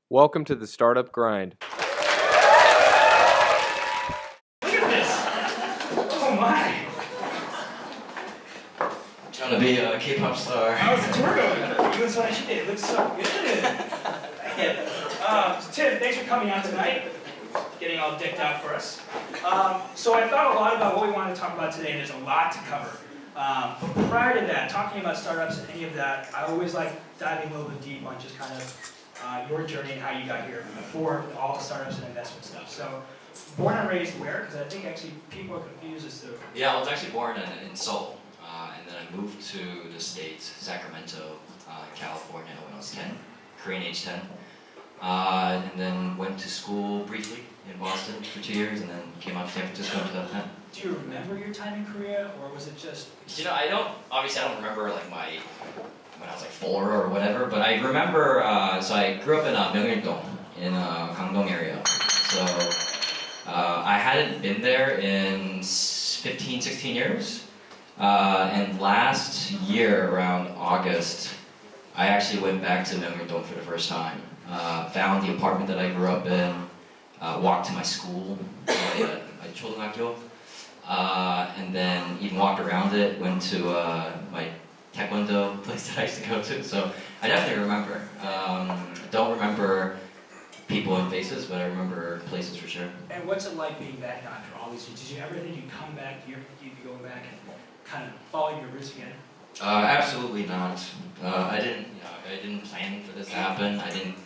Welcome to the Startup Grind. Look at this! Oh my! Trying to be a K-pop star. How's the tour going? Doing so much shit. It looks so good. Tim, thanks for coming out tonight. Getting all decked out for us. So I thought a lot about what we wanted to talk about today, and there's a lot to cover. But prior to that, talking about startups and any of that, I always like diving a little bit deep on just kind of your journey and how you got here before all the startups and investment stuff. So, born and raised where? Because I think actually people are confused as to... Yeah, I was actually born in Seoul, and then I moved to the States, Sacramento, California when I was 10, Korean age 10. And then went to school briefly in Boston for 2 years, and then came out to San Francisco in 2010. Do you remember your time in Korea, or was it just... You know, I don't remember like when I was like 4 or whatever, but I remember, so I grew up in Myeongdong, in Gangdong area. So I hadn't been there in 15, 16 years. And last year, around August, I actually went back to Myeongdong for the first time. Found the apartment that I grew up in, walked to my school, my 초등학교, and then even walked around it, went to my taekwondo place that I used to go to, so I definitely remember. Don't remember people and faces, but I remember places for sure. And what's it like being back after all these years? Did you ever think you'd come back, you'd be going back and kind of follow your roots again? Absolutely not. I didn't plan for this to happen. I didn't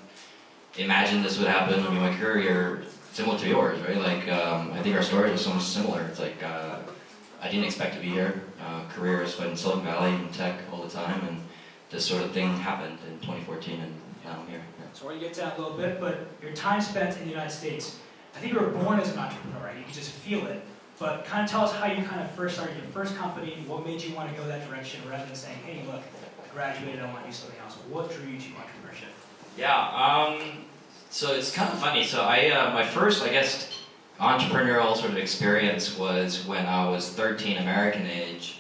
imagine this would happen. I mean, my career similar to yours, right? Like, I think our stories are so much similar. It's like, I didn't expect to be here. Careers in Silicon Valley and tech all the time, and this sort of thing happened in 2014, and now I'm here. Yeah. So we're going to get to that a little bit, but your time spent in the United States, I think you were born as an entrepreneur, right? You could just feel it. But kind of tell us how you kind of first started your first company, what made you want to go that direction, rather than saying, hey, look, I graduated, I want to do something else. What drew you to entrepreneurship? Yeah, so it's kind of funny. So my first, I guess, entrepreneurial sort of experience was when I was 13, American age,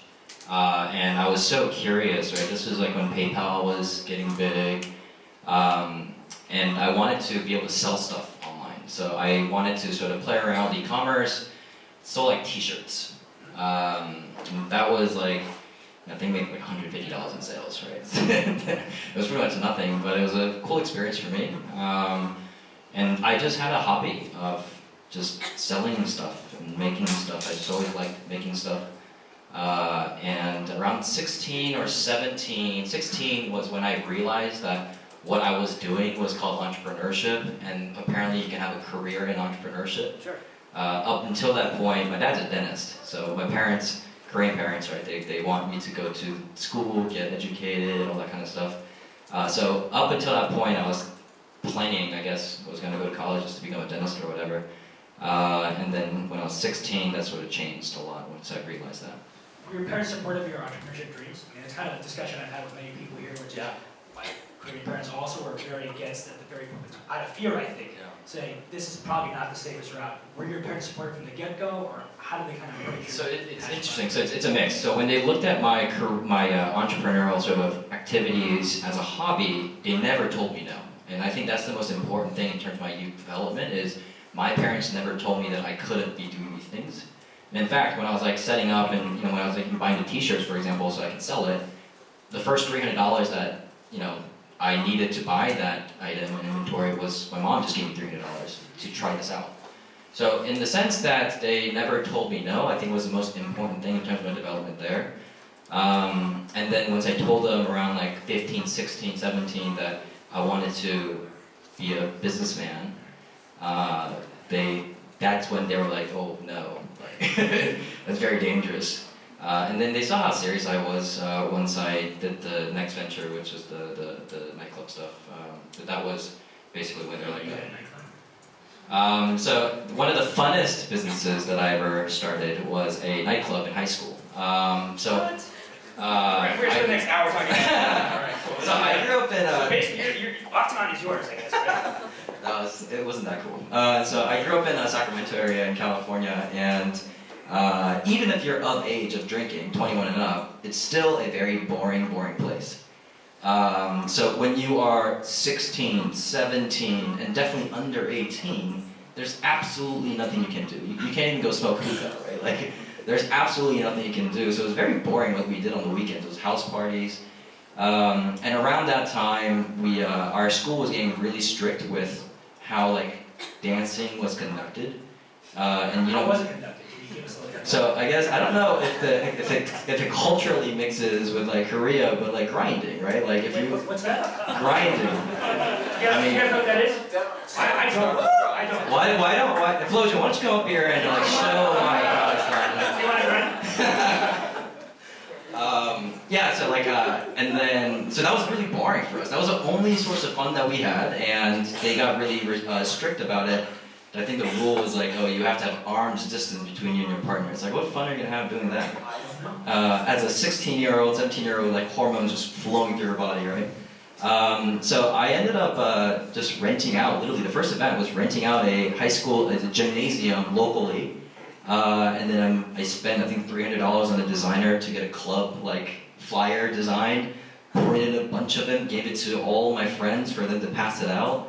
and I was so curious, right? This was like when PayPal was getting big, and I wanted to be able to sell stuff online. So I wanted to sort of play around with e-commerce, sold like t-shirts. That was like, I think maybe like $150 in sales, right? It was pretty much nothing, but it was a cool experience for me. And I just had a hobby of just selling stuff and making stuff. I just always liked making stuff. And around 16 or 17, 16 was when I realized that what I was doing was called entrepreneurship, and apparently you can have a career in entrepreneurship. Sure. Up until that point, my dad's a dentist, so my parents, Korean parents, right, they want me to go to school, get educated, all that kind of stuff. So up until that point, I was planning, I guess, I was going to go to college just to become a dentist or whatever. And then when I was 16, that sort of changed a lot once I realized that. Were your parents supportive of your entrepreneurship dreams? I mean, it's kind of a discussion I've had with many people here, which is my Korean parents also were very against it, very out of fear, I think, saying this is probably not the safest route. Were your parents supportive from the get-go, or how did they kind of approach it? So it's interesting. So it's a mix. So when they looked at my entrepreneurial sort of activities as a hobby, they never told me no. And I think that's the most important thing in terms of my youth development is my parents never told me that I couldn't be doing these things. And in fact, when I was like setting up and when I was like buying the t-shirts, for example, so I could sell it, the first $300 that I needed to buy that item in inventory was my mom just gave me $300 to try this out. So in the sense that they never told me no, I think was the most important thing in terms of my development there. And then once I told them around like 15, 16, 17 that I wanted to be a businessman, that's when they were like, oh no, that's very dangerous. And then they saw how serious I was once I did the next venture, which was the nightclub stuff. That was basically when they're like, so one of the funnest businesses that I ever started was a nightclub in high school. What? We're spending the next hour talking about that. All right, cool. So I grew up in so basically, your Octagon is yours, I guess, right? It wasn't that cool. So I grew up in the Sacramento area in California, and even if you're of age of drinking, 21 and up, it's still a very boring place. So when you are 16, 17, and definitely under 18, there's absolutely nothing you can do. You can't even go smoke hookah, right? Like, there's absolutely nothing you can do. So it was very boring what we did on the weekends. It was house parties. And around that time, our school was getting really strict with how like dancing was conducted. And you know, How was it conducted? Can you give us a little? so I guess I don't know if it culturally mixes with like Korea, but like grinding, right? Like if you What's that? grinding. You guys know what that is? I don't. Why Floja, why don't you come up here and like show my You want to grind? yeah, so like, and then, so that was really boring for us. That was the only source of fun that we had, and they got really strict about it. I think the rule was like, oh, you have to have arm's distance between you and your partner. It's like, what fun are you gonna have doing that? As a 16-year-old, 17-year-old, like hormones just flowing through your body, right? So I ended up just renting out, literally the first event was renting out a high school, a gymnasium locally. And then I spent, I think, $300 on a designer to get a club like flyer designed, printed a bunch of them, gave it to all my friends for them to pass it out.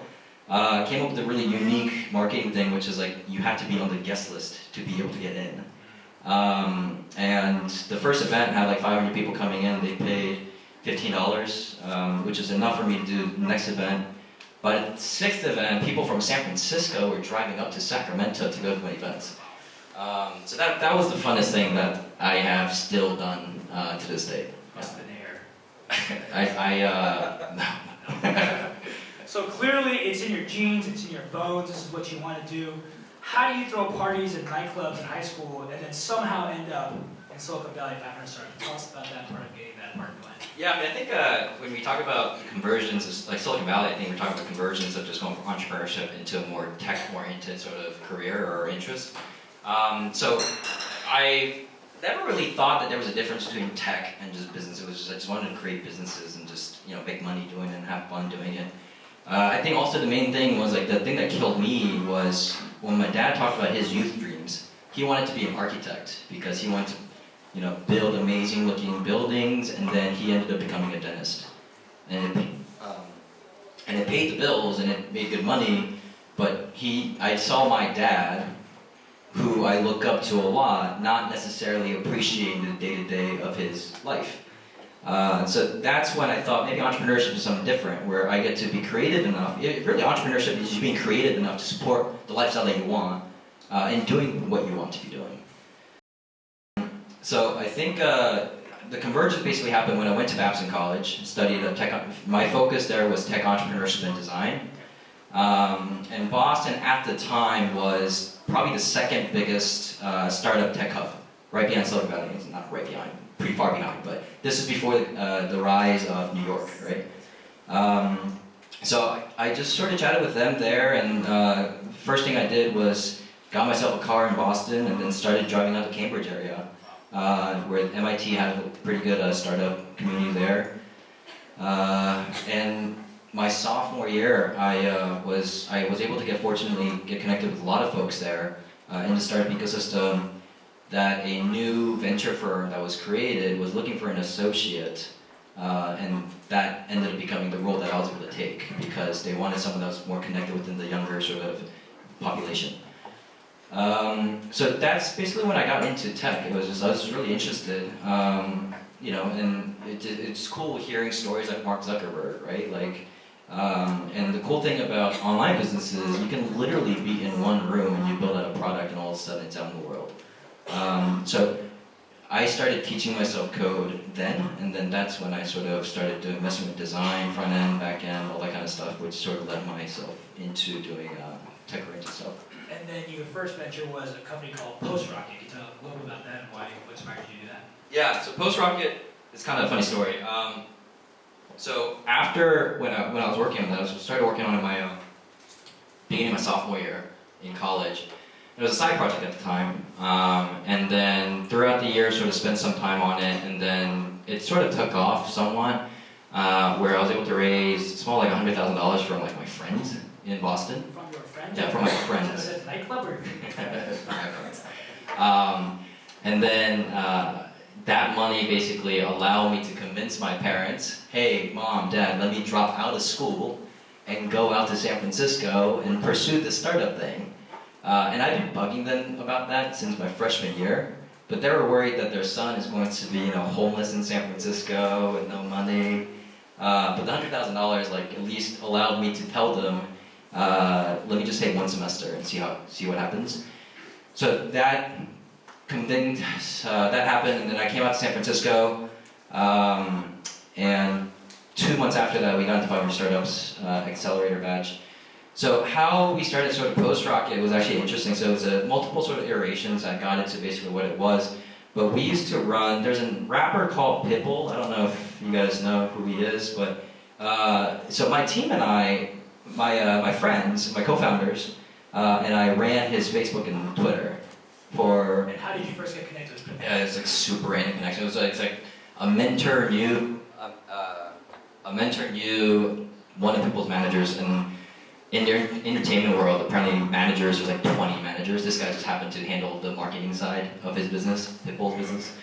Came up with a really unique marketing thing, which is like you have to be on the guest list to be able to get in. And the first event had like 500 people coming in. They paid $15, which is enough for me to do the next event. But at the sixth event, people from San Francisco were driving up to Sacramento to go to my events. So that was the funnest thing that I have still done to this day. Must have been No. So clearly it's in your genes, it's in your bones, this is what you want to do. How do you throw parties at nightclubs in high school and then somehow end up in Silicon Valley back on startup? Tell us about that part of getting that part going. Yeah, I mean, I think when we talk about conversions, like Silicon Valley, I think we're talking about conversions of just going from entrepreneurship into a more tech-oriented sort of career or interest. So I never really thought that there was a difference between tech and just business. It was just, I just wanted to create businesses and just, you know, make money doing it and have fun doing it. I think also the main thing was like the thing that killed me was when my dad talked about his youth dreams. He wanted to be an architect because he wanted to, you know, build amazing looking buildings, and then he ended up becoming a dentist. And it paid the bills and it made good money, but I saw my dad, who I look up to a lot, not necessarily appreciating the day-to-day of his life. So that's when I thought maybe entrepreneurship is something different, where I get to be creative enough. Really, entrepreneurship is just being creative enough to support the lifestyle that you want and doing what you want to be doing. So I think the convergence basically happened when I went to Babson College, studied my focus there was Tech Entrepreneurship and Design. And Boston at the time was probably the second biggest startup tech hub, right behind Silicon Valley. It's not right behind, pretty far behind, but this is before the rise of New York, right? So I just sort of chatted with them there, and first thing I did was got myself a car in Boston and then started driving out to Cambridge area, where MIT had a pretty good startup community there. And my sophomore year, I was able to fortunately get connected with a lot of folks there in the startup ecosystem. That a new venture firm that was created was looking for an associate, and that ended up becoming the role that I was able to take because they wanted someone that was more connected within the younger sort of population. So that's basically when I got into tech. I was just really interested, you know, and it's cool hearing stories like Mark Zuckerberg, right? Like, and the cool thing about online businesses is you can literally be in one room and you build out a product and all of a sudden it's out in the world. So I started teaching myself code then, and then that's when I sort of started doing messing with design, front end, back end, all that kind of stuff, which sort of led myself into doing tech-oriented stuff. And then your first venture was a company called PostRocket. Can you tell a little bit about that and what inspired you to do that? Yeah, so PostRocket is kind of a funny story. So after when I was working on that, I started working on it my beginning of my sophomore year in college. It was a side project at the time, and then throughout the year, sort of spent some time on it, and then it sort of took off somewhat, where I was able to raise small, like $100,000 from like my friends in Boston. From your friends? Yeah, from my friends. Was it a nightclub or? From my friends. And then that money basically allowed me to convince my parents, hey, mom, dad, let me drop out of school and go out to San Francisco and pursue this startup thing. And I've been bugging them about that since my freshman year, but they were worried that their son is going to be, homeless in San Francisco with no money. But the $100,000 at least allowed me to tell them, let me just take one semester and see what happens. So that happened, and then I came out to San Francisco, and 2 months after that, we got into 500 Startups accelerator batch. So how we started sort of PostRocket was actually interesting. So it was multiple sort of iterations that got into basically what it was. But we used to run, there's a rapper called Pitbull. I don't know if you guys know who he is, but so my team and I, my friends, my co-founders, and I ran his Facebook and Twitter for... And how did you first get connected with Pitbull? Yeah, it's like super random connection. It's like a mentor knew one of Pitbull's managers, and in their entertainment world, apparently managers, there's like 20 managers. This guy just happened to handle the marketing side of his business, Pitbull's business.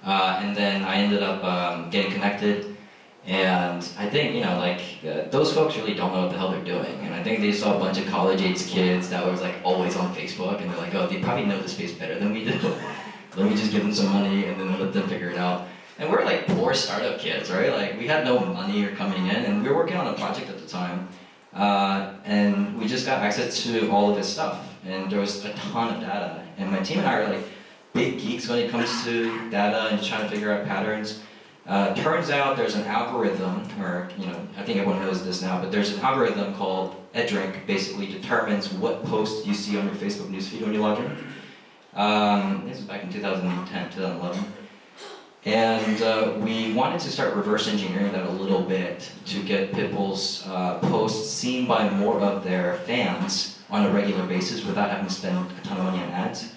And then I ended up getting connected, and I think, those folks really don't know what the hell they're doing. And I think they saw a bunch of college-age kids that was like always on Facebook, and they're like, oh, they probably know the space better than we do. Let me just give them some money and then let them figure it out. And we're like poor startup kids, right? Like we had no money or coming in, and we were working on a project at the time. And we just got access to all of his stuff, and there was a ton of data. And my team and I are like big geeks when it comes to data and just trying to figure out patterns. Turns out there's an algorithm, or I think everyone knows this now, but there's an algorithm called EdRank, basically determines what posts you see on your Facebook newsfeed when you log in. This was back in 2010, 2011. And we wanted to start reverse engineering that a little bit to get Pitbull's posts seen by more of their fans on a regular basis without having to spend a ton of money on ads.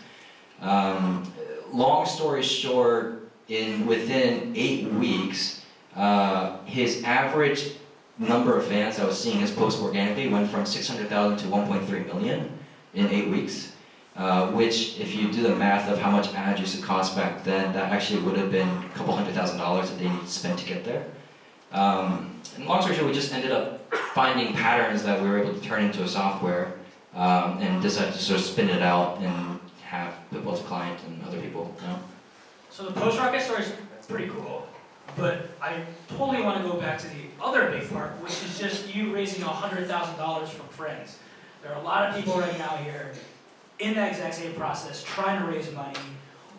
Long story short, within 8 weeks, his average number of fans that was seeing his post organically went from 600,000 to 1.3 million in 8 weeks. Which, if you do the math of how much ads used to cost back then, that actually would have been a couple $100,000 that they needed to spend to get there. And long story short, we just ended up finding patterns that we were able to turn into a software, and decided to sort of spin it out and have Pitbull as a client and other people. So the PostRocket story is pretty cool, but I totally want to go back to the other big part, which is just you raising $100,000 from friends. There are a lot of people right now here in that exact same process, trying to raise money.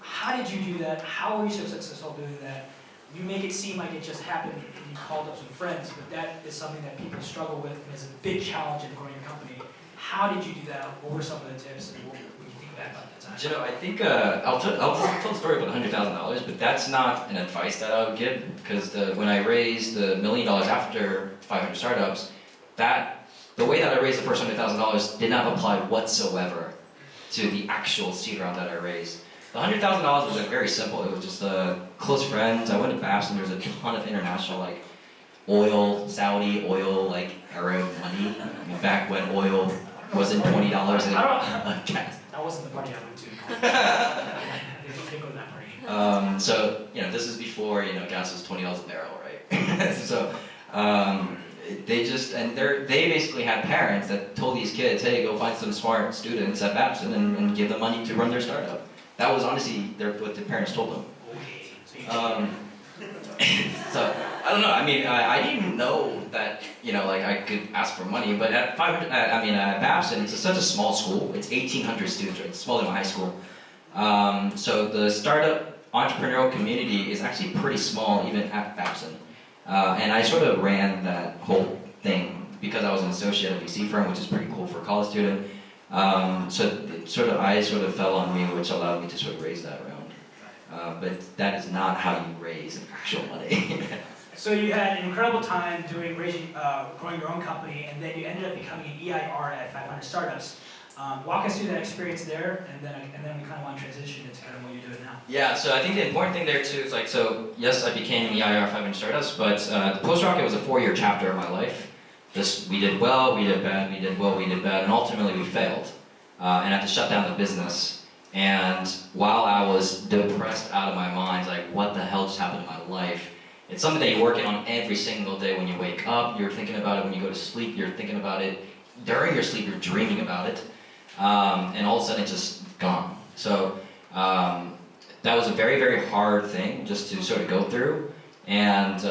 How did you do that? How were you so successful doing that? You make it seem like it just happened and you called up some friends, but that is something that people struggle with and is a big challenge in growing a company. How did you do that? What were some of the tips, and what would you think back on that time? I think I'll tell the story about $100,000, but that's not an advice that I would give, because when I raised the $1 million after 500 startups, the way that I raised the first $100,000 did not apply whatsoever to the actual seed round that I raised. The $100,000 was very simple. It was just close friends. I went to Babson. There was a ton of international Saudi oil, Arab money. Back when oil wasn't $20 a gas. That wasn't the party I went to. I didn't go to that party. So this is before gas was $20 a barrel, right? So. They basically had parents that told these kids, hey, go find some smart students at Babson and give them money to run their startup. That was honestly what the parents told them. So, I don't know, I didn't know that, I could ask for money, but at Babson, it's such a small school. It's 1,800 students, right? It's smaller than my high school. So the startup entrepreneurial community is actually pretty small, even at Babson. And I sort of ran that whole thing because I was an associate at a VC firm, which is pretty cool for a college student. So I sort of fell on me, which allowed me to sort of raise that round. But that is not how you raise actual money. So you had an incredible time growing your own company, and then you ended up becoming an EIR at 500 Startups. Walk us through that experience there, and then we kind of want to transition into kind of what you're doing now. Yeah, so I think the important thing there too is yes, I became an EIR 500 Startups, but the PostRocket was a 4-year chapter of my life. We did well, we did bad, we did well, we did bad, and ultimately we failed. And had to shut down the business. And while I was depressed out of my mind, like, what the hell just happened in my life? It's something that you're working on every single day. When you wake up, you're thinking about it. When you go to sleep, you're thinking about it. During your sleep, you're dreaming about it. And all of a sudden, it's just gone. So that was a very, very hard thing just to sort of go through. And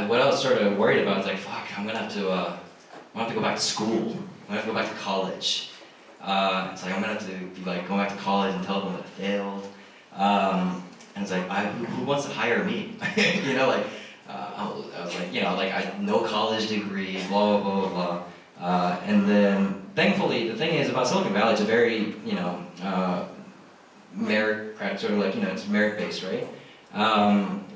what I was sort of worried about is like, fuck, I'm gonna have to go back to school. I'm gonna have to go back to college. It's like I'm gonna have to be like going back to college and tell them that I failed. And it's like, who wants to hire me? You know, like I was like, you know, like I no college degree, blah blah blah blah. And then thankfully, the thing is about Silicon Valley, it's a very, you know, merit sort of like, you know, it's merit based, right?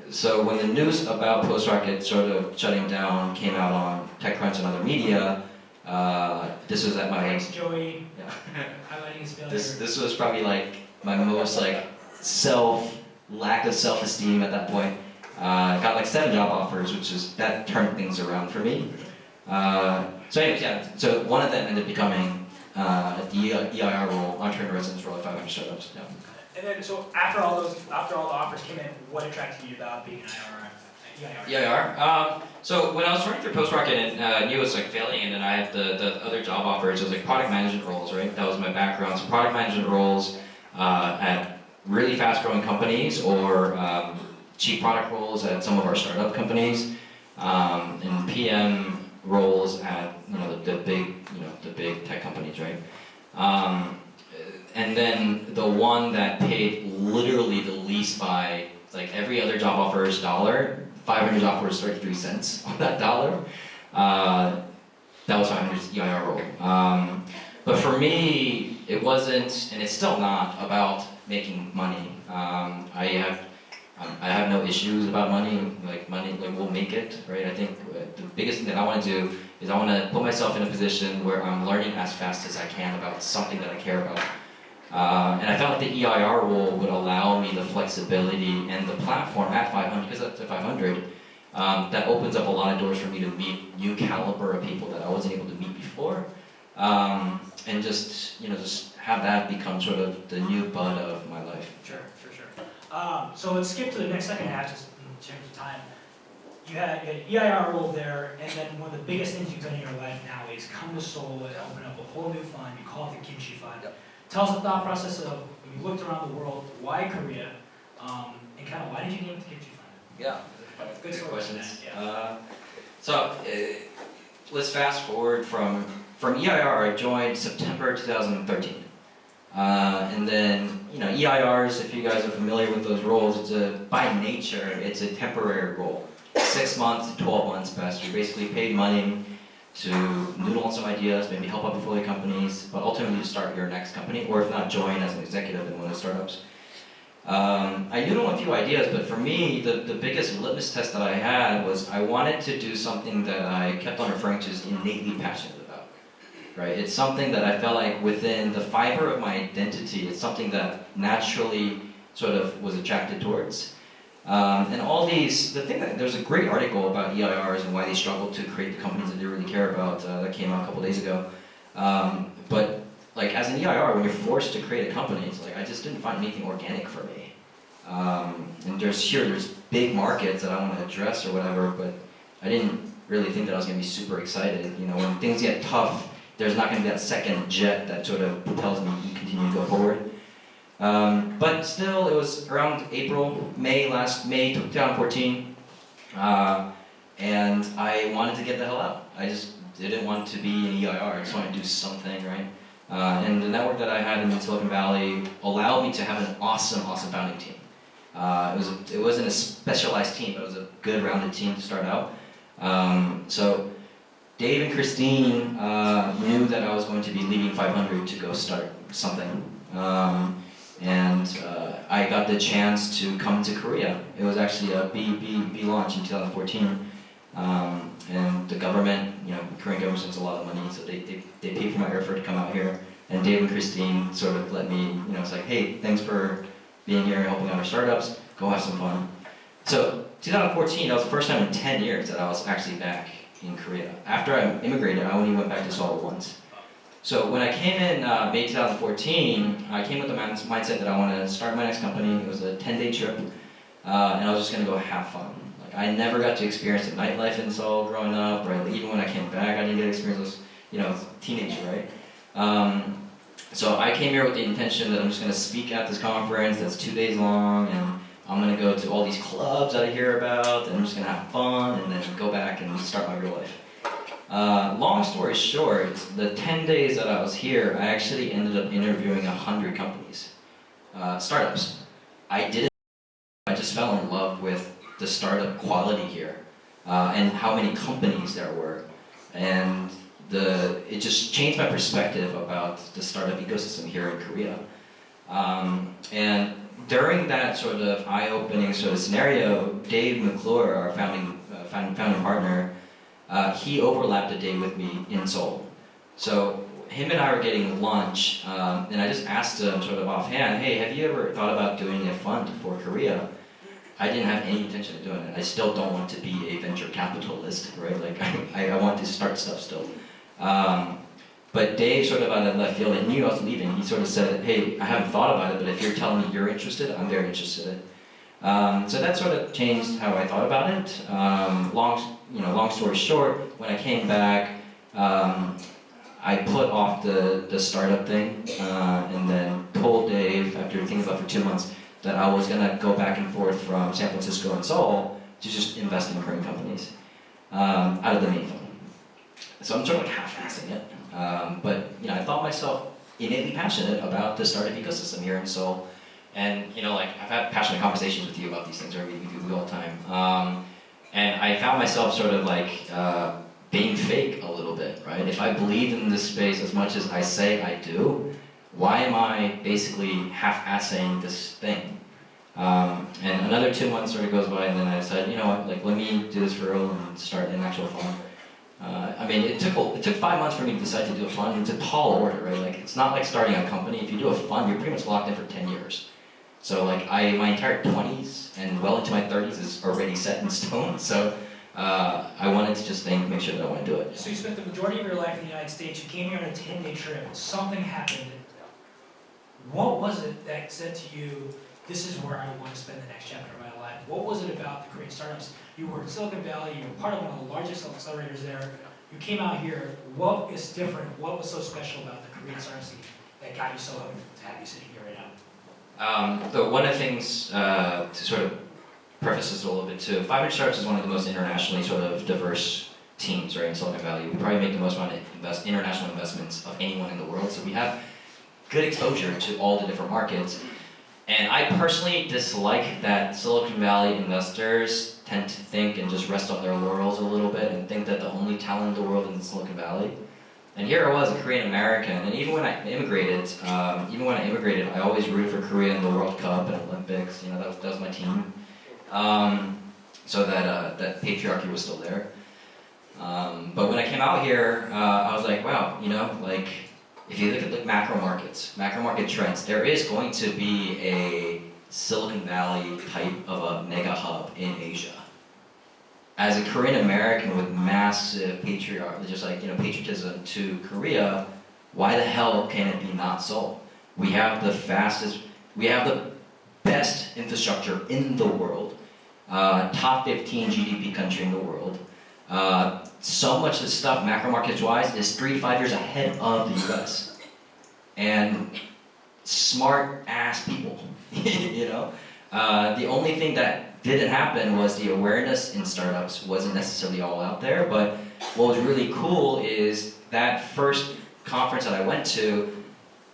So when the news about PostRocket sort of shutting down came out on TechCrunch and other media, this was at my Thanks, Joey. yeah. Highlighting his failure. This was probably like my most like lack of self-esteem at that point. Got like 7 job offers, that turned things around for me. So anyways, yeah. So one of them ended up becoming the EIR role, entrepreneurial residence role at 500 startups. Yeah. And then, so after all the offers came in, what attracted you about being an EIR? EIR. So when I was running through PostRocket and knew it was like failing, and then I had the other job offers, it was like product management roles, right? That was my background. So product management roles at really fast-growing companies, or chief product roles at some of our startup companies, and PM roles at the big tech companies, right? And then the one that paid literally the least by, like every other job offer is $1, 500 job offer is 33 cents on that dollar. That was 500's EIR role. But for me, it wasn't, and it's still not, about making money. I have no issues about money. Like we'll make it, right? I think the biggest thing that I want to do is I want to put myself in a position where I'm learning as fast as I can about something that I care about. And I felt like the EIR role would allow me the flexibility and the platform at 500, because that's at 500, that opens up a lot of doors for me to meet new caliber of people that I wasn't able to meet before, and just have that become sort of the new bud of my life. Sure. So let's skip to the next second half, just in terms of time. You had EIR role there, and then one of the biggest things you've done in your life now is come to Seoul and open up a whole new fund. You call it the Kimchi Fund. Yep. Tell us the thought process of when you looked around the world, why Korea, and kind of why did you name it the Kimchi Fund? Yeah, good questions. Yeah. So let's fast forward from EIR. I joined September 2013, and then EIRs, if you guys are familiar with those roles, by nature it's a temporary role, 6 months to 12 months best. You're basically paid money to noodle on some ideas, maybe help out portfolio companies, but ultimately to start your next company, or if not, join as an executive in one of the startups. I noodled on a few ideas, but for me, the biggest litmus test that I had was I wanted to do something that I kept on referring to as innately passionate about, right? It's something that I felt like within the fiber of my identity, it's something that naturally sort of was attracted towards. And all these, there's a great article about EIRs and why they struggle to create the companies that they really care about that came out a couple days ago. But like as an EIR, when you're forced to create a company, it's like I just didn't find anything organic for me. And there's big markets that I want to address or whatever, but I didn't really think that I was going to be super excited. When things get tough, there's not going to be that second jet that sort of propels me to continue to go forward. But still, it was around May 2014, and I wanted to get the hell out. I just didn't want to be an EIR, I just wanted to do something, right? And the network that I had in Silicon Valley allowed me to have an awesome founding team. It wasn't a specialized team, but it was a good rounded team to start out. So Dave and Christine knew that I was going to be leaving 500 to go start something. And I got the chance to come to Korea. It was actually a B launch in 2014. And the government, Korean government spends a lot of money, so they paid for my airfare to come out here. And Dave and Christine sort of let me, it's like, hey, thanks for being here and helping out our startups. Go have some fun. So 2014, that was the first time in 10 years that I was actually back in Korea. After I immigrated, I only went back to Seoul once. So when I came in May 2014, I came with the mindset that I wanted to start my next company. It was a 10-day trip, and I was just going to go have fun. Like, I never got to experience the nightlife in Seoul growing up, right? Even when I came back, I didn't get to experience those, you know, teenager, right? So I came here with the intention that I'm just going to speak at this conference that's 2 days long, and I'm going to go to all these clubs that I hear about, and I'm just going to have fun, and then go back and start my real life. Long story short, the 10 days that I was here, I actually ended up interviewing 100 companies, startups. I just fell in love with the startup quality here, and how many companies there were. And it just changed my perspective about the startup ecosystem here in Korea. And during that sort of eye-opening sort of scenario, Dave McClure, our founding partner, he overlapped a day with me in Seoul. So him and I were getting lunch, and I just asked him sort of offhand, hey, have you ever thought about doing a fund for Korea? I didn't have any intention of doing it. I still don't want to be a venture capitalist, right? Like, I want to start stuff still. But Dave, sort of out of left field, and knew I was leaving, he sort of said, hey, I haven't thought about it, but if you're telling me you're interested, I'm very interested. So that sort of changed how I thought about it. Long story short, when I came back, I put off the startup thing, and then told Dave, after thinking about it for 2 months, that I was gonna go back and forth from San Francisco and Seoul to just invest in Korean companies out of the main fund. So I'm sort of like half-assing it, but you know, I thought myself innately passionate about the startup ecosystem here in Seoul, and you know, like I've had passionate conversations with you about these things, right? We do all the time, and I found myself sort of like being fake a little bit, right? If I believe in this space as much as I say I do, why am I basically half-assing this thing? And another 2 months sort of goes by, and then I decided, you know what, like let me do this for real and start an actual fund. I mean, it took 5 months for me to decide to do a fund. It's a tall order, right? Like, it's not like starting a company. If you do a fund, you're pretty much locked in for 10 years. So, like, my entire 20s and well into my 30s is already set in stone. So, I wanted to just make sure that I want to do it. So you spent the majority of your life in the United States. You came here on a 10-day trip. Something happened. What was it that said to you, this is where I want to spend the next chapter of my life? What was it about the Korean startups? You were in Silicon Valley, you were part of one of the largest accelerators there. You came out here. What is different? What was so special about the Korean startup scene that got you so hooked to have you sitting here right now? So one of the things to sort of preface this a little bit too, 500 Startups is one of the most internationally sort of diverse teams, right, in Silicon Valley. We probably make the most amount of international investments of anyone in the world, so we have good exposure to all the different markets. And I personally dislike that Silicon Valley investors tend to think and just rest on their laurels a little bit and think that the only talent in the world is in Silicon Valley. And here I was, a Korean American, and even when I immigrated, I always rooted for Korea in the World Cup and Olympics. You know, that was my team. So that patriarchy was still there. But when I came out here, I was like, wow, you know, like, if you look at the macro market trends, there is going to be a Silicon Valley type of a mega hub in Asia. As a Korean American with massive patriotism to Korea, why the hell can it be not Seoul? We have the best infrastructure in the world, top 15 GDP country in the world. So much of the stuff, macro markets wise, is 3 to 5 years ahead of the US. And smart ass people, you know? The only thing that didn't happen was the awareness in startups wasn't necessarily all out there, but what was really cool is that first conference that I went to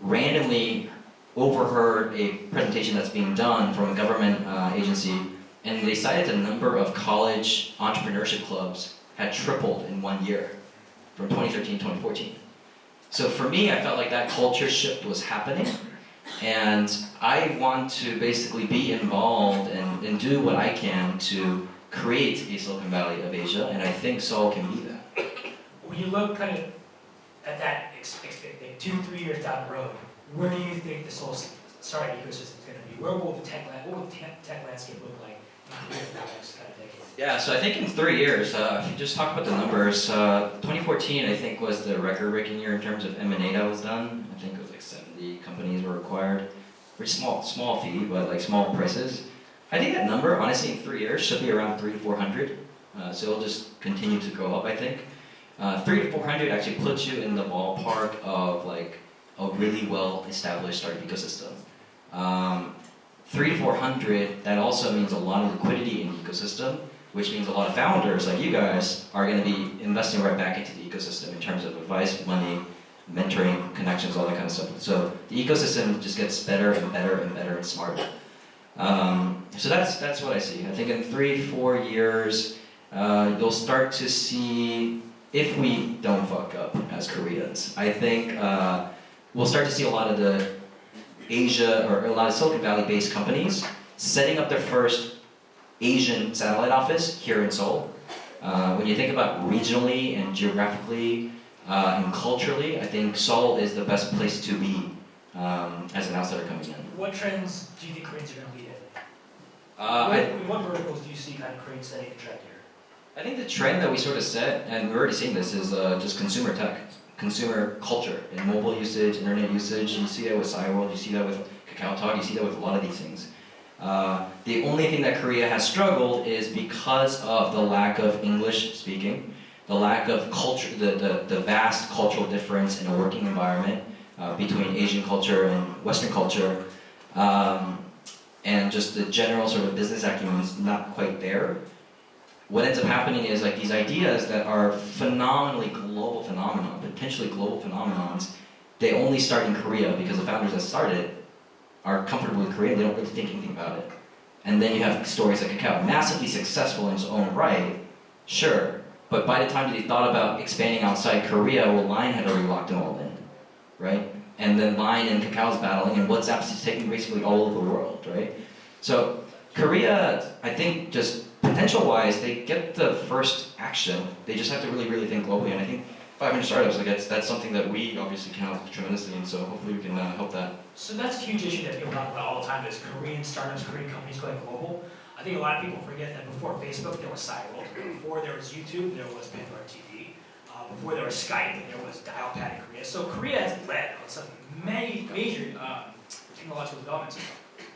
randomly overheard a presentation that's being done from a government agency, and they cited the number of college entrepreneurship clubs had tripled in 1 year, from 2013 to 2014. So for me, I felt like that culture shift was happening, and I want to basically be involved and do what I can to create a Silicon Valley of Asia, and I think Seoul can be that. When you look kind of at that 2-3 years down the road, where do you think this whole startup ecosystem is going to be? What will the tech landscape look like in the next kind of decade? Yeah, so I think in 3 years, if you just talk about the numbers, 2014 I think was the record-breaking year in terms of M&A that was done. I think it was like 70 companies were acquired. Pretty small fee, but like small prices. I think that number, honestly, in 3 years should be around 300 to 400. So it'll just continue to go up, I think. 300 to 400 actually puts you in the ballpark of like a really well-established startup ecosystem. 300 to 400, that also means a lot of liquidity in the ecosystem, which means a lot of founders like you guys are going to be investing right back into the ecosystem in terms of advice, money, mentoring, connections, all that kind of stuff. So the ecosystem just gets better and better and better and smarter. So that's what I see. I think in 3 to 4 years, you'll start to see, if we don't fuck up as Koreans, I think we'll start to see a lot of the Asia or a lot of Silicon Valley-based companies setting up their first Asian satellite office here in Seoul. When you think about regionally and geographically and culturally, I think Seoul is the best place to be as an outsider coming in. What trends do you think Koreans are going to lead in? I What verticals do you see kind of Koreans setting a trend here? I think the trend that we sort of set, and we're already seeing this, is just consumer tech, consumer culture, and mobile usage, internet usage. You see that with Cyworld, you see that with KakaoTalk, you see that with a lot of these things. The only thing that Korea has struggled is because of the lack of English speaking, the lack of culture, the vast cultural difference in a working environment between Asian culture and Western culture, and just the general sort of business acumen is not quite there. What ends up happening is like these ideas that are phenomenally global phenomenon, potentially global phenomenons, they only start in Korea because the founders that started are comfortable with Korea, they don't really think anything about it. And then you have stories like Kakao, massively successful in its own right, sure, but by the time they thought about expanding outside Korea, well, Line had already locked them all in, right? And then Line and Kakao's battling, and WhatsApp's taking basically all over the world, right? So Korea, I think, just potential-wise, they get the first action. They just have to really, really think globally. And I think 500 startups, like that's something that we obviously can help tremendously, and so hopefully we can help that. So that's a huge issue that people talk about all the time is Korean startups, Korean companies going global. I think a lot of people forget that before Facebook, there was Cyworld. Before there was YouTube, there was Pandora TV. Before there was Skype, there was dial-pad in Korea. So Korea has led on some major technological developments.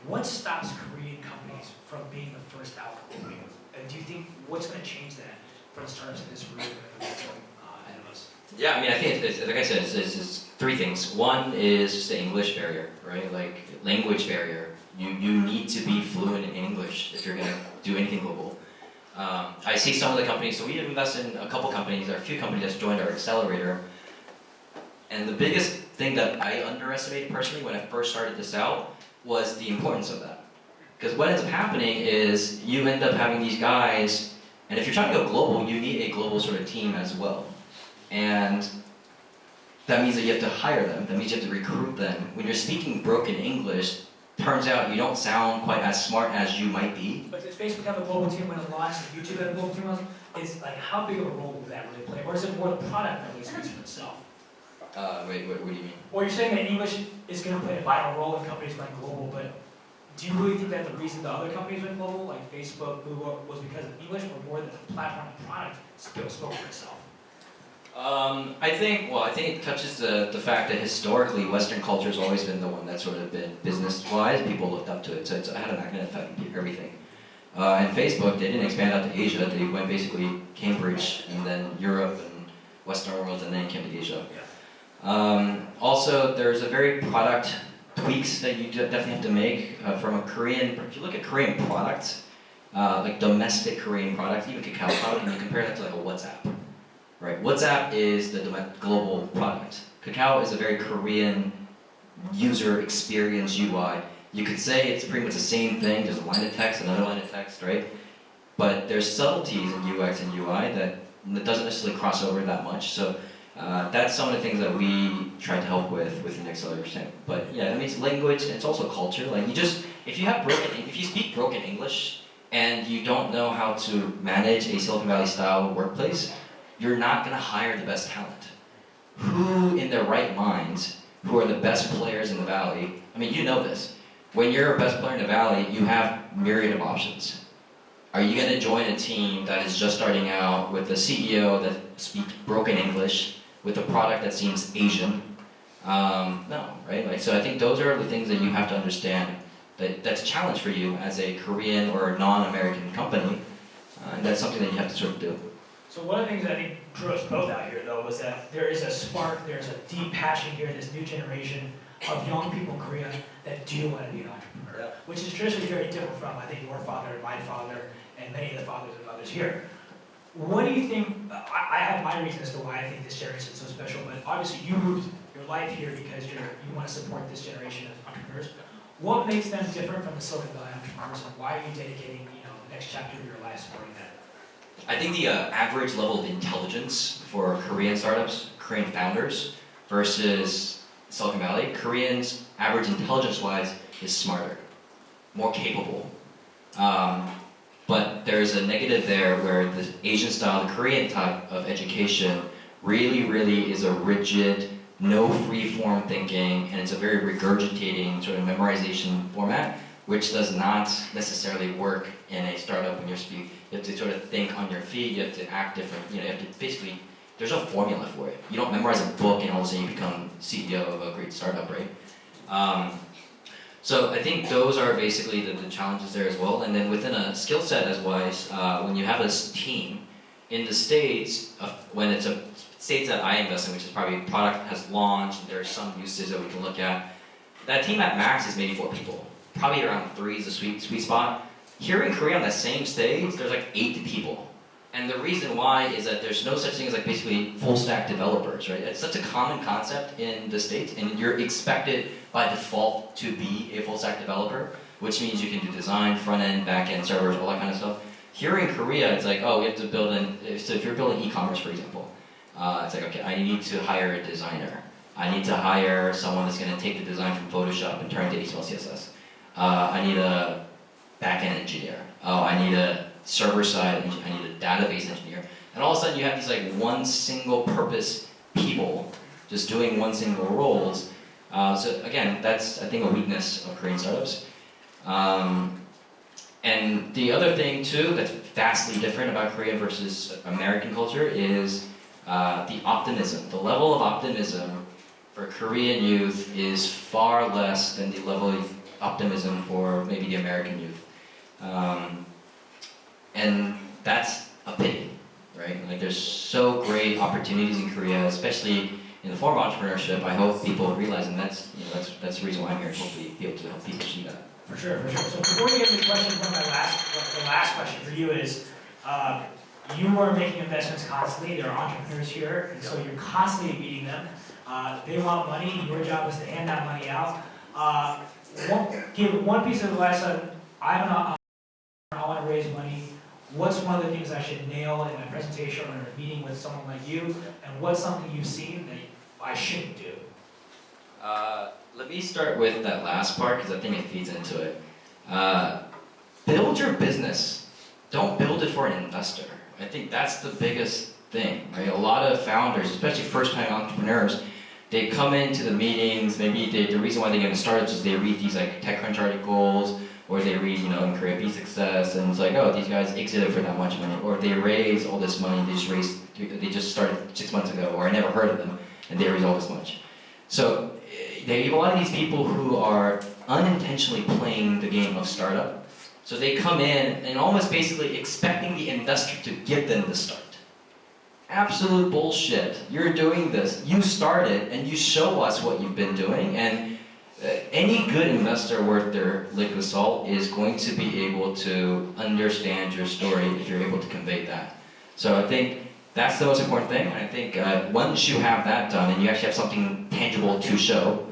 What stops Korean companies from being the first out globally? And do you think what's going to change that for the startups in this room ahead of us? Yeah, I mean, I think, it's, like I said, it's 3 things. One is just the English barrier, right? Like, language barrier. You need to be fluent in English if you're going to do anything global. I see some of the companies, so we invest in a couple companies, or a few companies that's joined our accelerator. And the biggest thing that I underestimated personally when I first started this out was the importance of that. Because what ends up happening is you end up having these guys, and if you're trying to go global, you need a global sort of team as well. And that means that you have to hire them, that means you have to recruit them. When you're speaking broken English, turns out you don't sound quite as smart as you might be. But does Facebook have a global team when it launched? Does YouTube have a global team? Is like how big of a role will that really play? Or is it more the product that really speaks for itself? Wait, what do you mean? Well, you're saying that English is going to play a vital role in companies going global, but do you really think that the reason the other companies went global, like Facebook, Google, was because of English, or more that the platform and product spoke for itself? I think it touches the fact that historically Western culture has always been the one that's sort of been business-wise, people looked up to it, so it had an magnetic effect on everything. And Facebook, they didn't expand out to Asia, they went basically Cambridge, and then Europe, and Western world, and then came to Asia. Also, there's a very product tweaks that you definitely have to make from a Korean, if you look at Korean products, like domestic Korean products, even KakaoTalk, and you compare that to like a WhatsApp. Right, WhatsApp is the global product. Kakao is a very Korean user experience UI. You could say it's pretty much the same thing. There's a line of text, another line of text, right? But there's subtleties in UX and UI that doesn't necessarily cross over that much. So that's some of the things that we try to help with within Accelerator. But yeah, I mean, it's language. It's also culture. Like if you speak broken English and you don't know how to manage a Silicon Valley style workplace, you're not going to hire the best talent. Who in their right minds, who are the best players in the Valley, I mean, you know this. When you're a best player in the Valley, you have myriad of options. Are you going to join a team that is just starting out with a CEO that speaks broken English, with a product that seems Asian? No, right? Like, so I think those are the things that you have to understand. That's a challenge for you as a Korean or non-American company, and that's something that you have to sort of do. So one of the things that I think drew us both out here, though, was that there is a spark, there's a deep passion here, this new generation of young people in Korea that do want to be an entrepreneur, which is traditionally very different from, I think, your father and my father and many of the fathers and mothers here. What do you think, I have my reasons as to why I think this generation is so special, but obviously you moved your life here because you want to support this generation of entrepreneurs. What makes them different from the Silicon Valley entrepreneurs, and why are you dedicating the next chapter of your life supporting that? I think the average level of intelligence for Korean startups, Korean founders, versus Silicon Valley, Koreans, average intelligence-wise, is smarter, more capable. But there's a negative there where the Asian style, the Korean type of education really is a rigid, no free-form thinking, and it's a very regurgitating sort of memorization format, which does not necessarily work in a startup when you're speaking. You have to sort of think on your feet, you have to act different, you have to basically, there's no formula for it. You don't memorize a book and all of a sudden you become CEO of a great startup, right? So I think those are basically the challenges there as well. And then within a skill set as wise, when you have a team, in the States, when it's a states that I invest in, which is probably product has launched, and there are some uses that we can look at, that team at max is maybe 4 people. Probably around 3 is a sweet spot. Here in Korea on that same stage, there's like 8 people. And the reason why is that there's no such thing as like basically full stack developers, right? It's such a common concept in the States, and you're expected by default to be a full stack developer, which means you can do design, front end, back end, servers, all that kind of stuff. Here in Korea, it's like, oh, we have to build so if you're building e-commerce, for example, it's like, okay, I need to hire a designer. I need to hire someone that's going to take the design from Photoshop and turn it to HTML, CSS. I need a back-end engineer. Oh, I need a server-side engineer. I need a database engineer. And all of a sudden, you have these like one single-purpose people just doing one single roles. So again, that's I think a weakness of Korean startups. And the other thing too that's vastly different about Korea versus American culture is the optimism. The level of optimism for Korean youth is far less than the level of optimism for maybe the American youth. And that's a pity, right? Like there's so great opportunities in Korea, especially in the form of entrepreneurship. I hope people realize, and that's the reason why I'm here, hopefully be able to help people see that. For sure. So before we get into the question, the last question for you is, you are making investments constantly. There are entrepreneurs here, and so you're constantly meeting them. They want money. Your job is to hand that money out. Give one piece of advice on, I want to raise money. What's one of the things I should nail in my presentation or in a meeting with someone like you? And what's something you've seen that I shouldn't do? Let me start with that last part because I think it feeds into it. Build your business. Don't build it for an investor. I think that's the biggest thing, right? A lot of founders, especially first-time entrepreneurs, they come into the meetings, maybe the reason why they get into startups is they read these like TechCrunch articles, or they read, in Korea Be Success, and it's like, oh, these guys exited for that much money, or they raised all this money, they just started 6 months ago, or I never heard of them, and they raised all this much. So they have a lot of these people who are unintentionally playing the game of startup. So they come in and almost basically expecting the investor to give them the start. Absolute bullshit. You're doing this. You started and you show us what you've been doing, and any good investor worth their liquid salt is going to be able to understand your story if you're able to convey that. So I think that's the most important thing. And I think once you have that done and you actually have something tangible to show,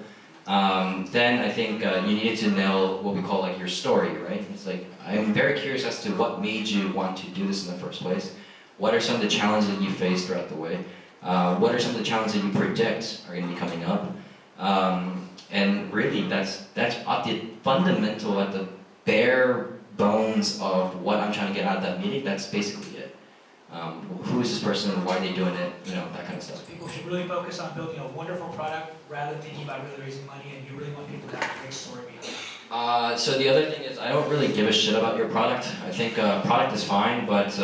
then I think you need to nail what we call like your story, right? It's like, I'm very curious as to what made you want to do this in the first place. What are some of the challenges that you faced throughout the way? What are some of the challenges that you predict are going to be coming up? And really, that's at the fundamental, at the bare bones of what I'm trying to get out of that meeting. That's basically it. Who is this person? Why are they doing it? That kind of stuff. People should really focus on building a wonderful product rather than thinking about really raising money, and you really want people to have a great story behind it. So the other thing is, I don't really give a shit about your product. I think product is fine, but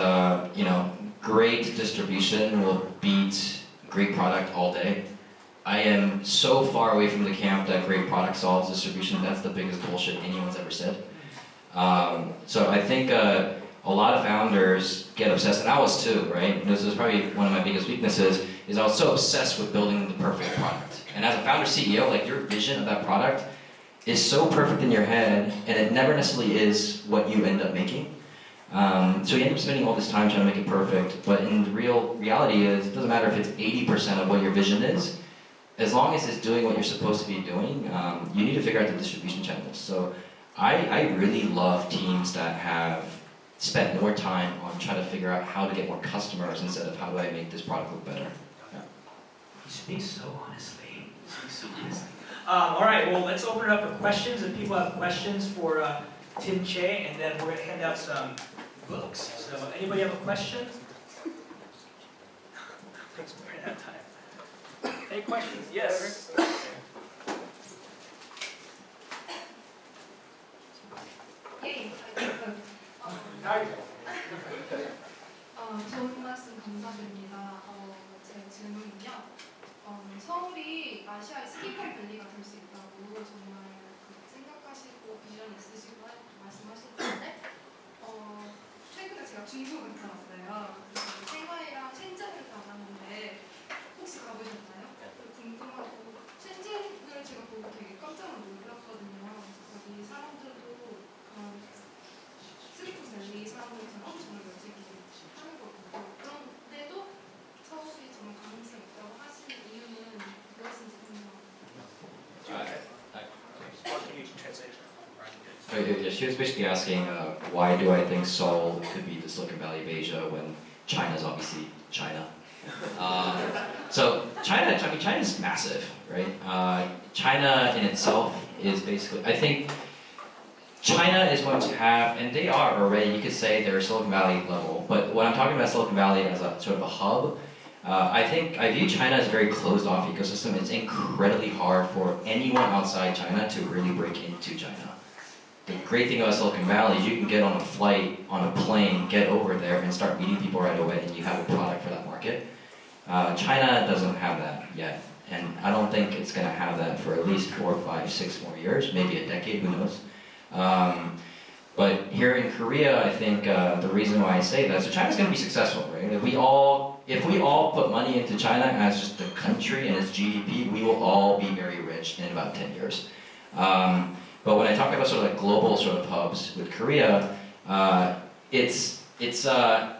you know, great distribution will beat great product all day. I am so far away from the camp that great product solves distribution. That's the biggest bullshit anyone's ever said. So I think a lot of founders get obsessed, and I was too, right? This is probably one of my biggest weaknesses, is I was so obsessed with building the perfect product. And as a founder CEO, like your vision of that product is so perfect in your head, and it never necessarily is what you end up making. So you end up spending all this time trying to make it perfect, but in the reality is, it doesn't matter if it's 80% of what your vision is, as long as it's doing what you're supposed to be doing, you need to figure out the distribution channels. So I really love teams that have spent more time on trying to figure out how to get more customers instead of how do I make this product look better. Yeah. You speak so honestly. All right, well, let's open it up for questions. If people have questions for Tim Chae, and then we're going to hand out some books. So, anybody have a question? We're running out of time. Any questions? Yes. 좋은 말씀 감사드립니다. 제 질문은요. 서울이 아시아의 실리콘밸리가 될 수 있다고 정말 생각하시고 비전 있으시고 말씀하셨는데 최근에 제가 중국을 가봤어요. 생화이랑 챈젠을 가봤는데 혹시 가보셨나요? 궁금하고 챈젠을 제가 보고 되게 깜짝 놀랐거든요. 거기 사람들도 실리콘밸리 사람들처럼 정말 열심히 하는 거 같고 그런데도 서울이 정말 가능성이 있다고 하시는 이유는 무엇인지 궁금합니다. She was basically asking, why do I think Seoul could be the Silicon Valley of Asia when China's obviously China. So China is massive, right? China in itself is basically, I think China is going to have, and they are already, you could say they're Silicon Valley level, but when I'm talking about Silicon Valley as a sort of a hub, I view China as a very closed off ecosystem. It's incredibly hard for anyone outside China to really break into China. The great thing about Silicon Valley is you can get on a flight, on a plane, get over there and start meeting people right away and you have a product for that market. China doesn't have that yet. And I don't think it's going to have that for at least 4, 5, 6 more years, maybe a decade, who knows. But here in Korea, I think the reason why I say that, so China's going to be successful, right? If we all put money into China as just a country and its GDP, we will all be very rich in about 10 years. But when I talk about sort of like global sort of hubs with Korea, it's a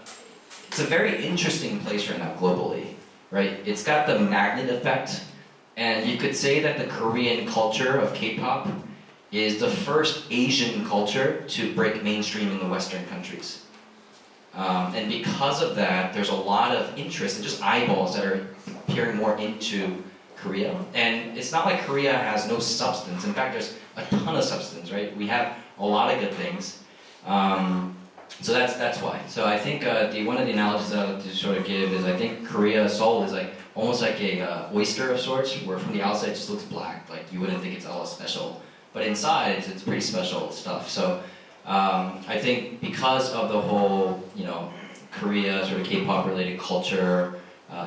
very interesting place right now globally, right? It's got the magnet effect, and you could say that the Korean culture of K-pop is the first Asian culture to break mainstream in the Western countries. And because of that, there's a lot of interest and just eyeballs that are peering more into Korea. And it's not like Korea has no substance. In fact, there's a ton of substance, right? We have a lot of good things. So that's why. So I think one of the analogies that I like to sort of give is I think Korea, Seoul is like almost like a oyster of sorts, where from the outside it just looks black, like you wouldn't think it's all special. But inside, it's pretty special stuff. So I think because of the whole, Korea sort of K-pop related culture,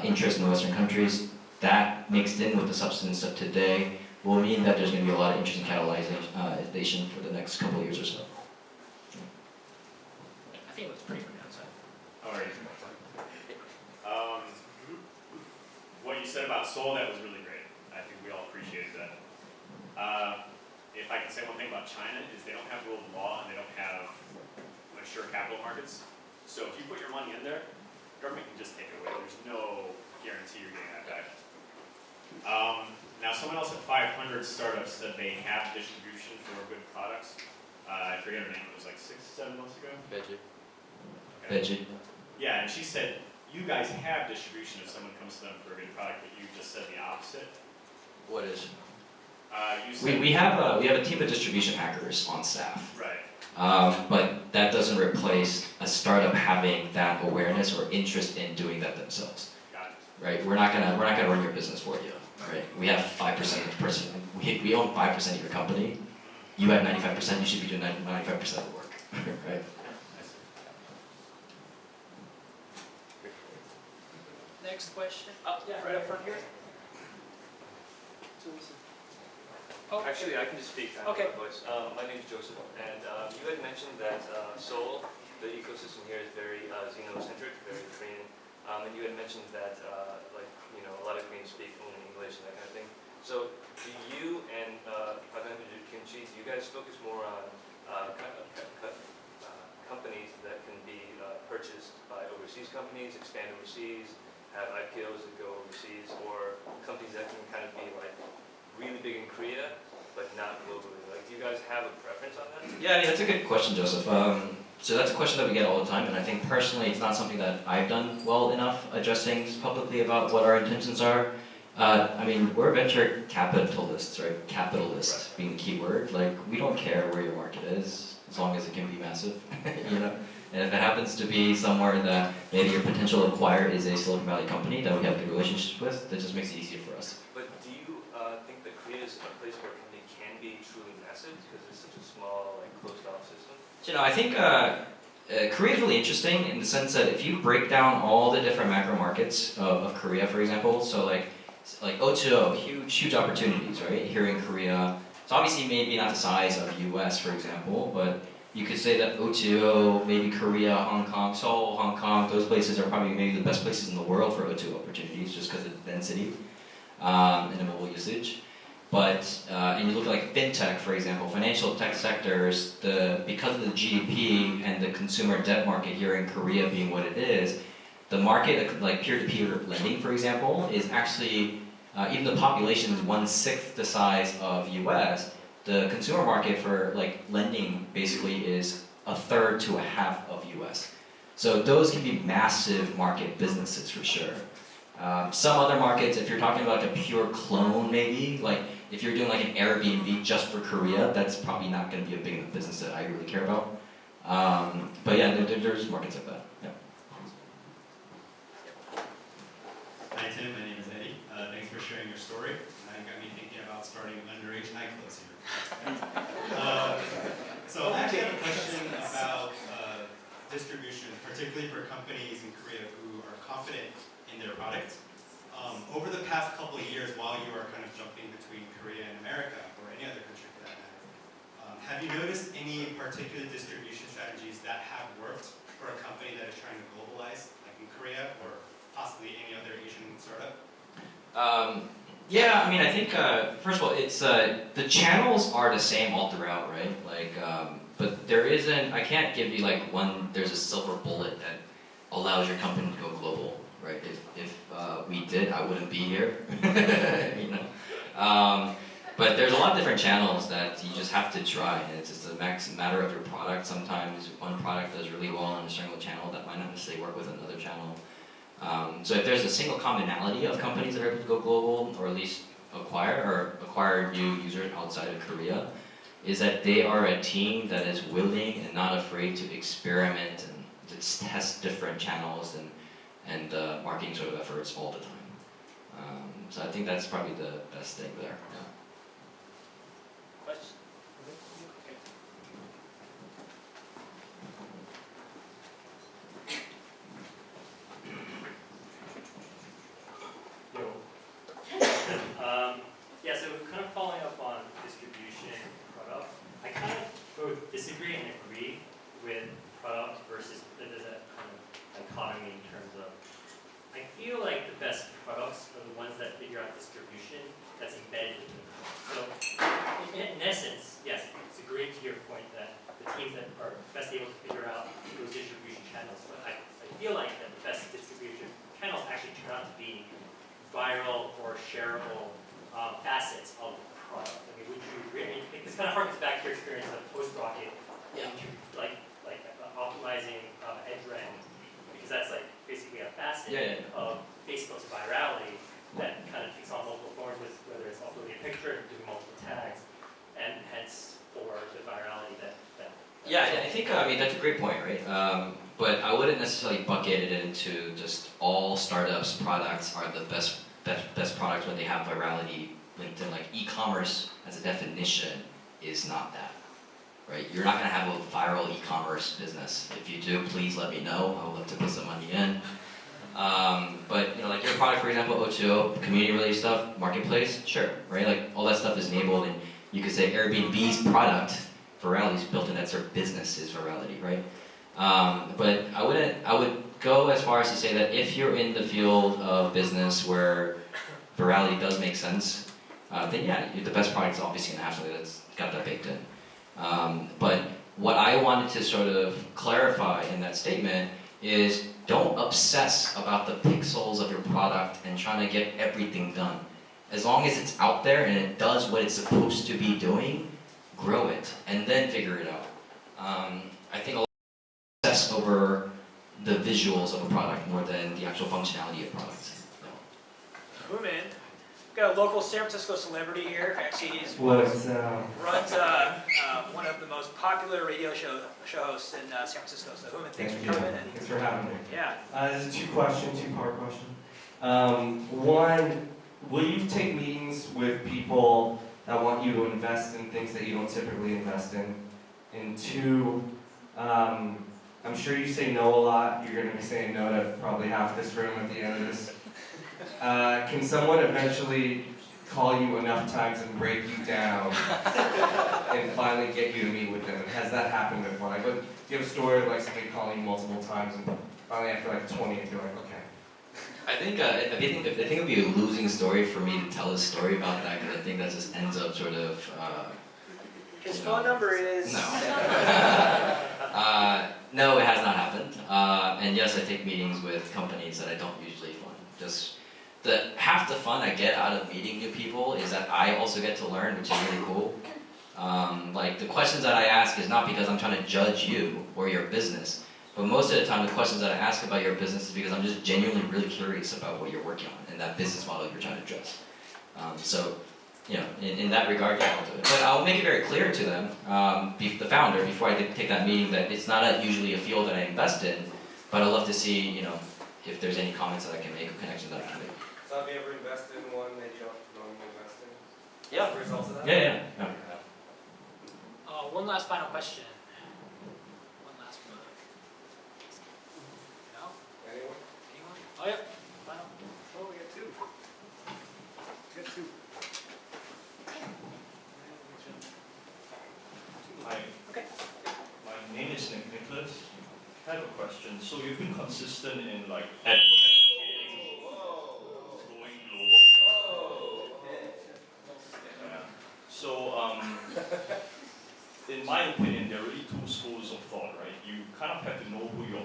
interest in the Western countries, that mixed in with the substance of today will mean that there's going to be a lot of interesting catalyzation for the next couple of years or so. I think it looks pretty good outside. All right. What you said about Seoul, that was really great. I think we all appreciated that. If I can say one thing about China, is they don't have rule of law and they don't have mature capital markets. So if you put your money in there, government can just take it away. There's no guarantee you're getting that back. Now someone else at 500 Startups said they have distribution for good products. I forget her name, it was like 6, 7 months ago? Veggie. Veggie. Yeah, and she said, you guys have distribution if someone comes to them for a good product, but you just said the opposite. What is? You said We have a team of distribution hackers on staff. Right. But that doesn't replace a startup having that awareness or interest in doing that themselves. Got it. Right? We're not gonna run your business for you. Right? We have 5% of the person. We own 5% of your company. you have 95%, you should be doing 95% of the work, right? Next question. Right up front here. Oh, Actually, I can just speak. Okay. My name is Joseph, and you had mentioned that Seoul, the ecosystem here is very xenocentric, very Korean, and you had mentioned that a lot of Koreans speak only English and that kind of thing. So, do you and Kimchi, do you guys focus more on companies that can be purchased by overseas companies, expand overseas, have IPOs that go overseas, or companies that can kind of be like really big in Korea, but not globally? Like, do you guys have a preference on that? Yeah, I mean, that's a good question, Joseph. So that's a question that we get all the time, and I think personally it's not something that I've done well enough addressing publicly about what our intentions are. I mean, we're venture capitalists, right? Capitalist being the key word. Like, we don't care where your market is, as long as it can be massive, you know? And if it happens to be somewhere that maybe your potential acquirer is a Silicon Valley company that we have good relationships with, that just makes it easier for us. But do you think that Korea is a place where a company can be truly massive because it's such a small, like, closed-off system? You know, I think Korea is really interesting in the sense that if you break down all the different macro markets of Korea, for example, so like O2O, huge opportunities, right? Here in Korea, it's obviously maybe not the size of US, for example, but you could say that O2O, maybe Korea, Hong Kong, Seoul, Hong Kong, those places are probably maybe the best places in the world for O2O opportunities, just because of the density and the mobile usage. But and you look at like fintech, for example, financial tech sectors, because of the GDP and the consumer debt market here in Korea being what it is, the market like peer-to-peer lending, for example, is actually even the population is 1/6 the size of US. The consumer market for like lending basically is 1/3 to 1/2 of US. So those can be massive market businesses for sure. Some other markets, if you're talking about like a pure clone maybe, like if you're doing like an Airbnb just for Korea, that's probably not going to be a big enough business that I really care about. But yeah, there's markets like that. Yeah. Hi Tim, my name is Eddie. Thanks for sharing your story. It got me thinking about starting underage nightclubs here. So I actually have a question about distribution, particularly for companies in Korea who are confident in their product. Over the past couple of years, while you are kind of jumping between Korea and America, or any other country for that matter, have you noticed any particular distribution strategies that have worked for a company that is trying to globalize, like in Korea, or possibly any other Asian startup? Yeah, I mean, I think first of all, it's the channels are the same all throughout, right? Like, but there isn't. I can't give you like there's a silver bullet that allows your company to go global, right? If we did, I wouldn't be here, you know. But there's a lot of different channels that you just have to try, and it's just a matter of your product. Sometimes one product does really well on a single channel that might not necessarily work with another channel. So if there's a single commonality of companies that are able to go global, or at least acquire new users outside of Korea, is that they are a team that is willing and not afraid to experiment and to test different channels and marketing sort of efforts all the time. So I think that's probably the best thing there. Yeah. Question? Yeah, so kind of following up on distribution and product, I kind of both disagree and agree with product versus there's that kind of dichotomy in terms of, I feel like the best products are the ones that figure out distribution that's embedded in the product. So in essence, yes, it's agreeing to your point that the teams that are best able to figure out those distribution channels, but I feel like that the best distribution channels actually turn out to be viral or shareable facets of the product. I mean, would you agree? I mean, this kind of harkens back to your experience of PostRocket, like optimizing EdgeRank, because that's like basically a facet of Facebook's virality that kind of takes on multiple forms, with whether it's uploading a picture, doing multiple tags, and hence for the virality that Yeah, I think I mean that's a great point, right? But I wouldn't necessarily bucket it into just all startups' products are the best products when they have virality linked in. Like e-commerce, as a definition, is not that, right? You're not gonna have a viral e-commerce business. If you do, please let me know. I would love to put some money in. But you know, like your product, for example, O2O, community-related stuff, marketplace, sure, right? Like all that stuff is enabled, and you could say Airbnb's product, virality, is built in that sort of business is virality, right? But I would go as far as to say that if you're in the field of business where virality does make sense, then yeah, the best product is obviously gonna have something that's got that baked in. But what I wanted to sort of clarify in that statement is don't obsess about the pixels of your product and trying to get everything done. As long as it's out there and it does what it's supposed to be doing, grow it and then figure it out. I think a lot of obsess over the visuals of a product more than the actual functionality of products. Boom in. Got a local San Francisco celebrity here. Actually, he's What's runs one of the most popular radio show hosts in San Francisco. So, Human, thanks for coming in. Thanks for having me. Yeah. This is a two-part question. One, will you take meetings with people that want you to invest in things that you don't typically invest in? And two, I'm sure you say no a lot. You're going to be saying no to probably half this room at the end of this. Can someone eventually call you enough times and break you down and finally get you to meet with them? And has that happened before? Like, do you have a story of like somebody calling you multiple times and finally after like 20 you're like, okay. I think it would be a losing story for me to tell a story about that, because I think that just ends up sort of. His phone number is. No. No, it has not happened. And yes, I take meetings with companies that I don't usually fund. Just half the fun I get out of meeting new people is that I also get to learn, which is really cool. Like the questions that I ask is not because I'm trying to judge you or your business, but most of the time the questions that I ask about your business is because I'm just genuinely really curious about what you're working on and that business model you're trying to address. So, you know, in that regard, yeah, I'll do it. But I'll make it very clear to them, the founder, before I take that meeting, that it's not usually a field that I invest in, but I'd love to see, you know, if there's any comments that I can make or connections that I can make. So have you ever invested in one that you don't normally invest in? Yeah. Results of that? Yeah. One last final question. One last one. No? Anyone? Anyone? Oh, yeah. Final. Oh, we got two. We got two. Hi. Okay. My name is Nicholas. I have a question. So you've been consistent in like going global. Yeah. So in my opinion, there are really two schools of thought, right? You kind of have to know who your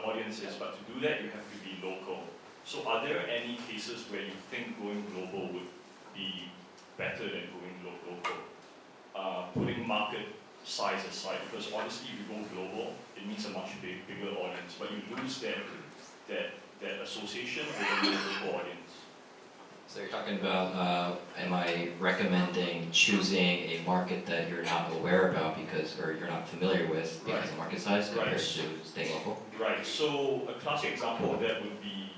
audience is, but to do that, you have to be local. So are there any cases where you think going global would be better than going local? Putting market size aside, because honestly, if you go global, it means a much bigger audience, but you lose that association with a local audience. So you're talking about, am I recommending choosing a market that you're not aware about because, or you're not familiar with because of market size compared to staying local? Right, so a classic example of that would be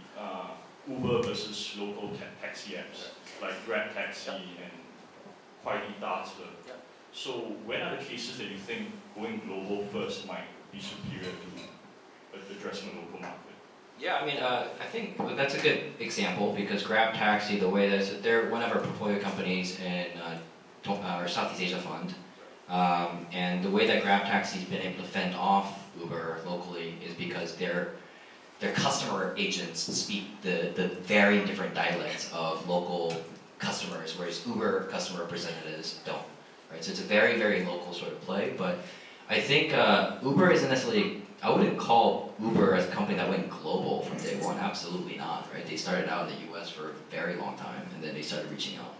Uber versus local taxi apps, like Grab Taxi and Kuaidi Dazi. So when are the cases that you think going global first might be superior to addressing a local market? Yeah, I mean, I think that's a good example because Grab Taxi, the way that they're one of our portfolio companies in our Southeast Asia fund, and the way that Grab Taxi's been able to fend off Uber locally is because their customer agents speak the very different dialects of local customers, whereas Uber customer representatives don't. Right? So it's a very, very local sort of play, but I think Uber isn't necessarily, I wouldn't call Uber as a company that went global from day one, absolutely not, right? They started out in the US for a very long time, and then they started reaching out.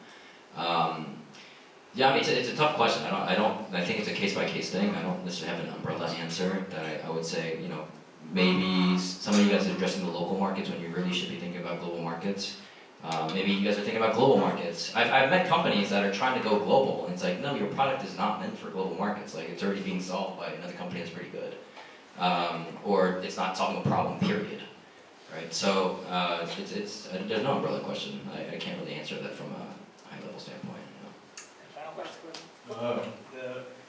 Yeah, I mean, it's a tough question. I think it's a case-by-case thing. I don't necessarily have an umbrella answer that I would say, you know, maybe some of you guys are addressing the local markets when you really should be thinking about global markets. Maybe you guys are thinking about global markets. I've met companies that are trying to go global, and it's like, no, your product is not meant for global markets. Like, it's already being solved by another company that's pretty good. Or it's not solving a problem, period. Right? So, there's no umbrella question. I can't really answer that from a high-level standpoint. Final question.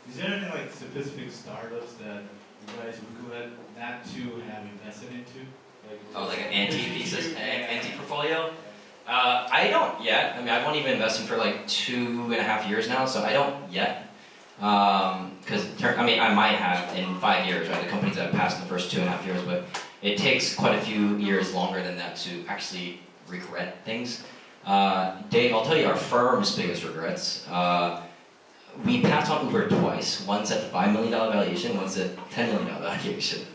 Is there anything like specific startups that you guys would glad not to have invested into? Like an anti-thesis, anti-portfolio? I don't yet. I mean, I've only been investing for like 2.5 years now, so I don't yet. Because, I might have in 5 years, right? The companies that have passed in the first 2.5 years, but it takes quite a few years longer than that to actually regret things. Dave, I'll tell you our firm's biggest regrets. We passed on Uber twice. Once at the $5 million valuation, once at $10 million valuation.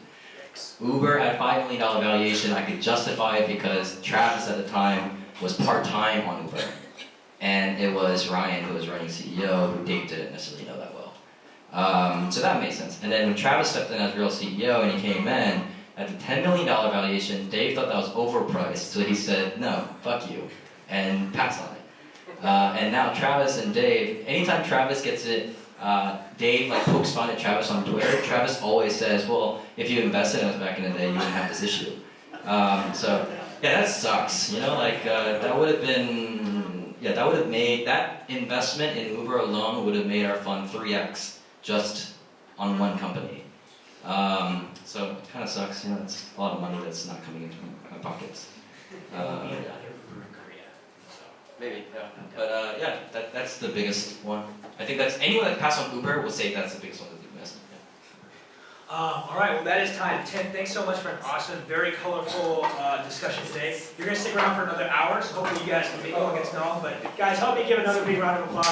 Uber at $5 million valuation, I could justify it because Travis at the time was part-time on Uber. And it was Ryan who was running CEO, who Dave didn't necessarily know that well. So that made sense. And then when Travis stepped in as real CEO and he came in, at the $10 million valuation, Dave thought that was overpriced, so he said, no, fuck you, and passed on it. And now Travis and Dave, anytime Travis gets it, Dave like pokes fun at Travis on Twitter. Travis always says, well, if you invested in us back in the day, you wouldn't have this issue. So yeah, that sucks. You know, like that would have been, that would have made, that investment in Uber alone would have made our fund 3x just on one company. So it kind of sucks. You know, it's a lot of money that's not coming into my pockets. Maybe, yeah. But yeah, that's the biggest one. I think that's, anyone that passed on Uber will say that's the biggest one that they've missed. Yeah. All right, well that is time. Tim, thanks so much for an awesome, very colorful discussion today. You're going to stick around for another hour, so hopefully you guys can maybe all get to know him. But guys, help me give another big round of applause.